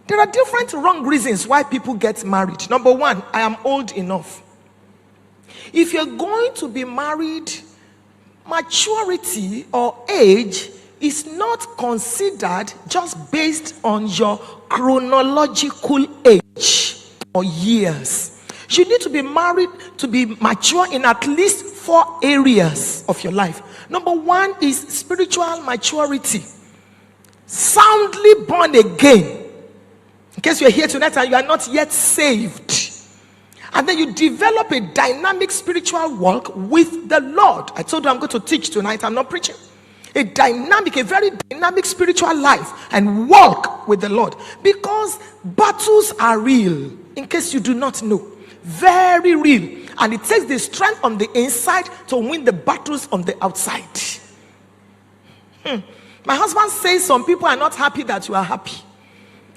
There are different wrong reasons why people get married. Number one, I am old enough. If you're going to be married, maturity or age is not considered just based on your chronological age or years. You need to be married to be mature in at least 4 areas of your life. Number one is spiritual maturity. Soundly born again. In case you're here tonight and you are not yet saved. And then you develop a dynamic spiritual walk with the Lord. I told you I'm going to teach tonight. I'm not preaching. A very dynamic spiritual life and walk with the Lord. Because battles are real. In case you do not know. Very real. And it takes the strength on the inside to win the battles on the outside. My husband says some people are not happy that you are happy.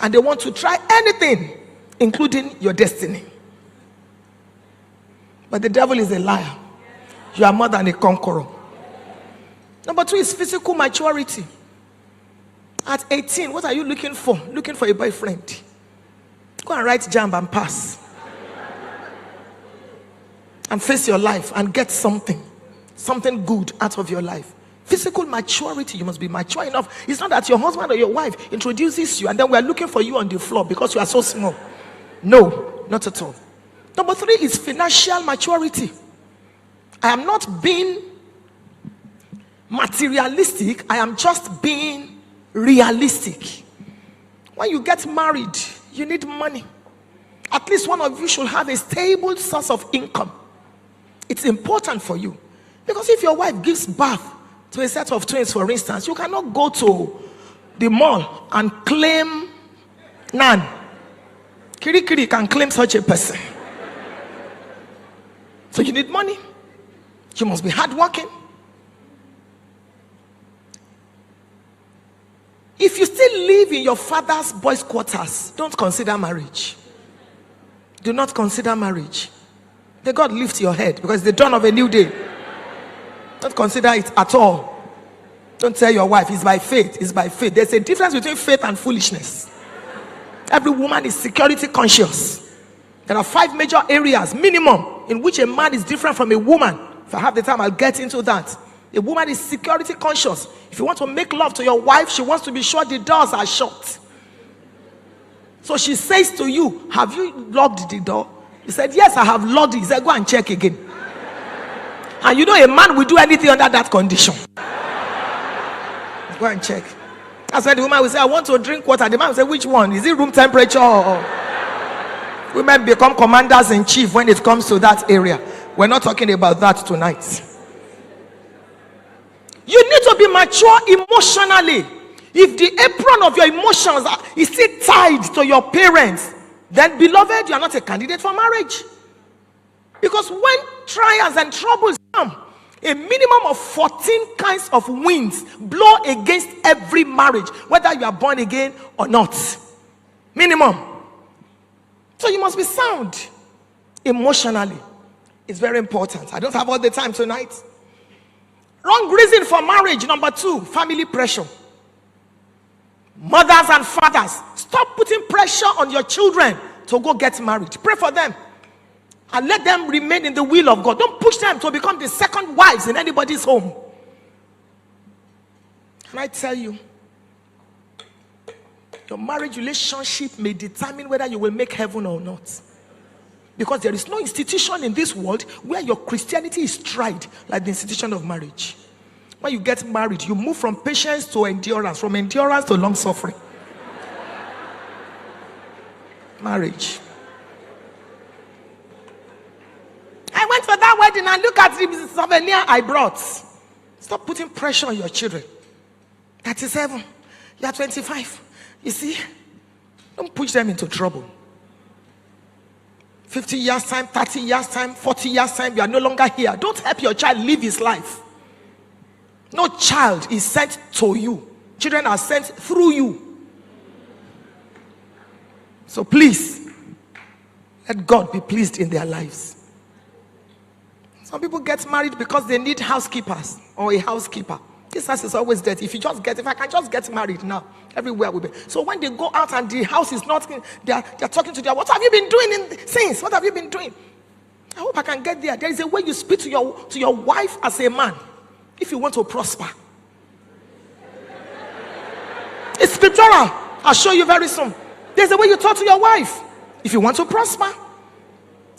And they want to try anything, including your destiny. But the devil is a liar. You are more than a conqueror. Number 2 is physical maturity. At 18, what are you looking for? Looking for a boyfriend. Go and write JAMB and pass. And face your life and get something good out of your life. Physical maturity, you must be mature enough. It's not that your husband or your wife introduces you and then we are looking for you on the floor because you are so small. No, not at all. Number 3 is financial maturity. I am not being materialistic. I am just being realistic. When you get married, you need money. At least one of you should have a stable source of income. It's important for you. Because if your wife gives birth to a set of twins, for instance, you cannot go to the mall and claim none. Kiri can claim such a person. So you need money. You must be hardworking. If you still live in your father's boys' quarters, don't consider marriage. Do not consider marriage. May God lift your head because it's the dawn of a new day. Don't consider it at all. Don't tell your wife, it's by faith. It's by faith. There's a difference between faith and foolishness. Every woman is security conscious. There are 5 major areas, minimum, in which a man is different from a woman. If I have the time, I'll get into that. A woman is security conscious. If you want to make love to your wife, she wants to be sure the doors are shut. So she says to you, have you locked the door? He said, yes, I have locked it. He said, go and check again. And you know a man will do anything under that condition. Go and check. That's why the woman will say, I want to drink water. The man will say, which one? Is it room temperature? Or... Women become commanders in chief when it comes to that area. We're not talking about that tonight. You need to be mature emotionally. If the apron of your emotions is still tied to your parents, then beloved, you are not a candidate for marriage. Because when trials and troubles come, a minimum of 14 kinds of winds blow against every marriage, whether you are born again or not. Minimum. So you must be sound emotionally. It's very important. I don't have all the time tonight. Wrong reason for marriage. Number 2, family pressure. Mothers and fathers, stop putting pressure on your children to go get married. Pray for them and let them remain in the will of God. Don't push them to become the second wives in anybody's home. Can I tell you, your marriage relationship may determine whether you will make heaven or not. Because there is no institution in this world where your Christianity is tried like the institution of marriage. When you get married, you move from patience to endurance, from endurance to long suffering. Marriage. I went for that wedding and look at the souvenir I brought. Stop putting pressure on your children. 37, you are 25. You see, don't push them into trouble. 50 years time, 30 years time, 40 years time, you are no longer here. Don't help your child live his life. No child is sent to you. Children are sent through you. So please, let God be pleased in their lives. Some people get married because they need housekeepers or a housekeeper This house is always dirty. If I can just get married now, everywhere will be. So when they go out and the house is not, they're talking to their, what have you been doing since? What have you been doing? I hope I can get there. There is a way you speak to your wife as a man if you want to prosper. It's scriptural. I'll show you very soon. There's a way you talk to your wife if you want to prosper.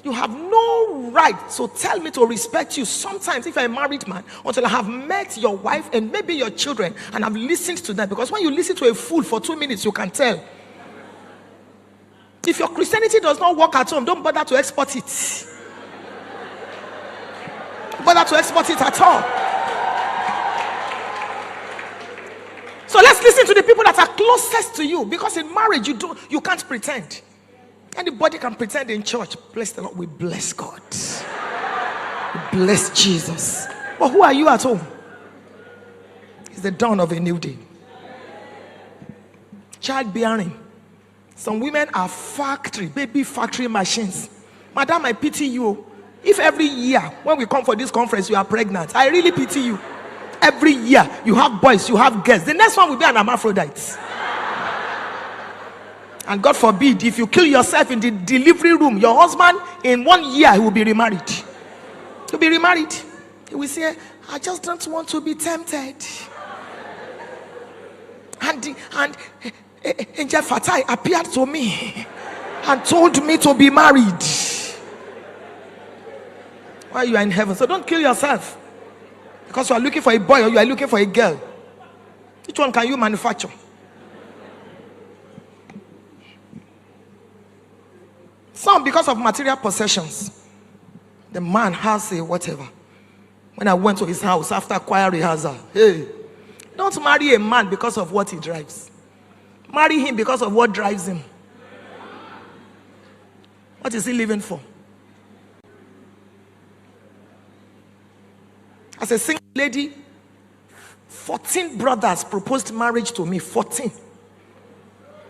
You have no right to tell me to respect you sometimes if you're a married man until I have met your wife and maybe your children and I've listened to them. Because when you listen to a fool for 2 minutes, you can tell. If your Christianity does not work at home, don't bother to export it. Don't bother to export it at all. So let's listen to the people that are closest to you, because in marriage you can't pretend. Anybody can pretend in church. Bless the Lord. We bless God. We bless Jesus. But who are you at home? It's the dawn of a new day. Childbearing. Some women are baby factory machines. Madam, I pity you. If every year when we come for this conference you are pregnant, I really pity you. Every year you have boys, you have girls. The next one will be an hermaphrodite. And God forbid, if you kill yourself in the delivery room, your husband in 1 year he will be remarried. He'll be remarried. He will say, I just don't want to be tempted. And Angel Fatai appeared to me and told me to be married. While you are in heaven. So don't kill yourself because you are looking for a boy or you are looking for a girl. Which one can you manufacture? Some because of material possessions. The man has a whatever. When I went to his house after choir rehearsal, hey, don't marry a man because of what he drives. Marry him because of what drives him. What is he living for? As a single lady, 14 brothers proposed marriage to me. 14.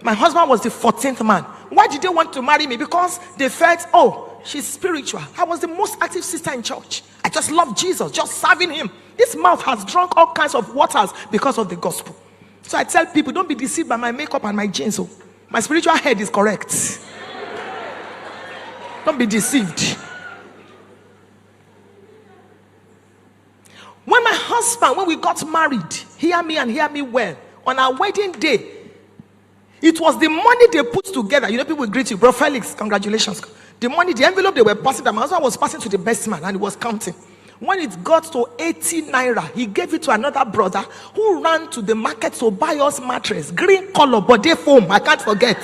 My husband was the 14th man. Why did they want to marry me? Because they felt, oh, she's spiritual. I was the most active sister in church. I just love Jesus, just serving him. This mouth has drunk all kinds of waters because of the gospel. So I tell people, don't be deceived by my makeup and my jeans. Oh, my spiritual head is correct. Don't be deceived. When my husband, when we got married, hear me and hear me well, on our wedding day, it was the money they put together. You know, people will greet you, Bro Felix, congratulations. The money, the envelope they were passing, my husband was passing to the best man and he was counting. When it got to 80 naira, he gave it to another brother who ran to the market to buy us mattress, green color, body foam, I can't forget.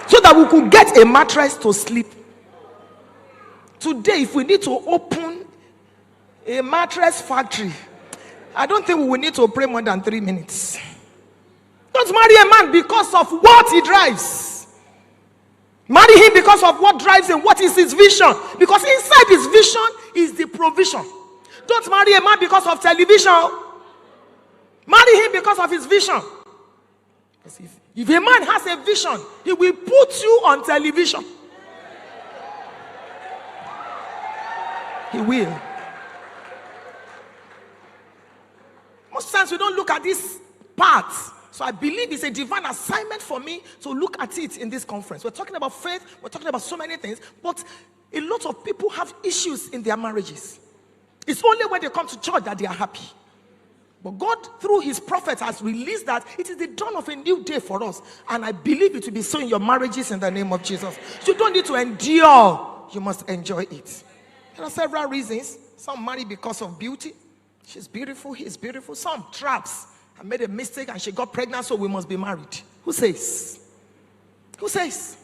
So that we could get a mattress to sleep. Today, if we need to open a mattress factory, I don't think we will need to pray more than 3 minutes. Don't marry a man because of what he drives. Marry him because of what drives him. What is his vision? Because inside his vision is the provision. Don't marry a man because of television. Marry him because of his vision. Because if a man has a vision, he will put you on television. He will. Most times we don't look at this part. So I believe it's a divine assignment for me to look at it in this conference. We're talking about faith. We're talking about so many things. But a lot of people have issues in their marriages. It's only when they come to church that they are happy. But God, through his prophet, has released that it is the dawn of a new day for us. And I believe it will be so in your marriages in the name of Jesus. You don't need to endure. You must enjoy it. There are several reasons. Some marry because of beauty. She's beautiful. He's beautiful. Some traps. I made a mistake and she got pregnant, so we must be married. Who says? Who says?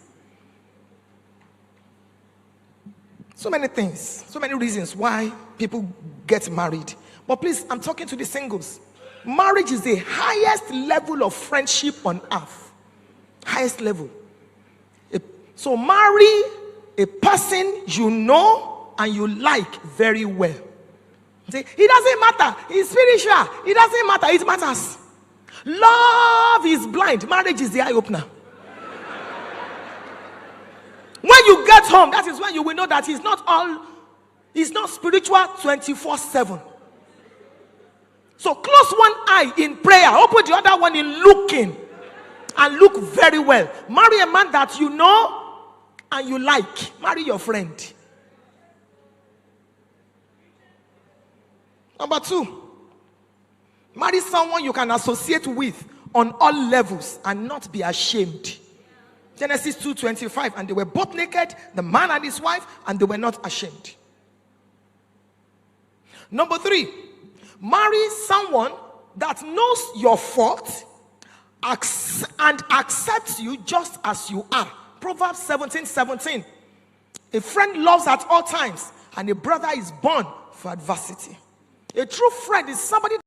So many things, so many reasons why people get married. But please, I'm talking to the singles. Marriage is the highest level of friendship on earth. Highest level. So marry a person you know and you like very well. See, it doesn't matter. It's spiritual. It doesn't matter. It matters. Love is blind. Marriage is the eye opener. When you get home, that is when you will know that he's not spiritual 24/7. So close one eye in prayer, open the other one in looking, and look very well. Marry a man that you know and you like. Marry your friend. Number 2, marry someone you can associate with on all levels and not be ashamed. Genesis 2:25, and they were both naked, the man and his wife, and they were not ashamed. Number 3, marry someone that knows your fault and accepts you just as you are. Proverbs 17:17. A friend loves at all times, and a brother is born for adversity. A true friend is somebody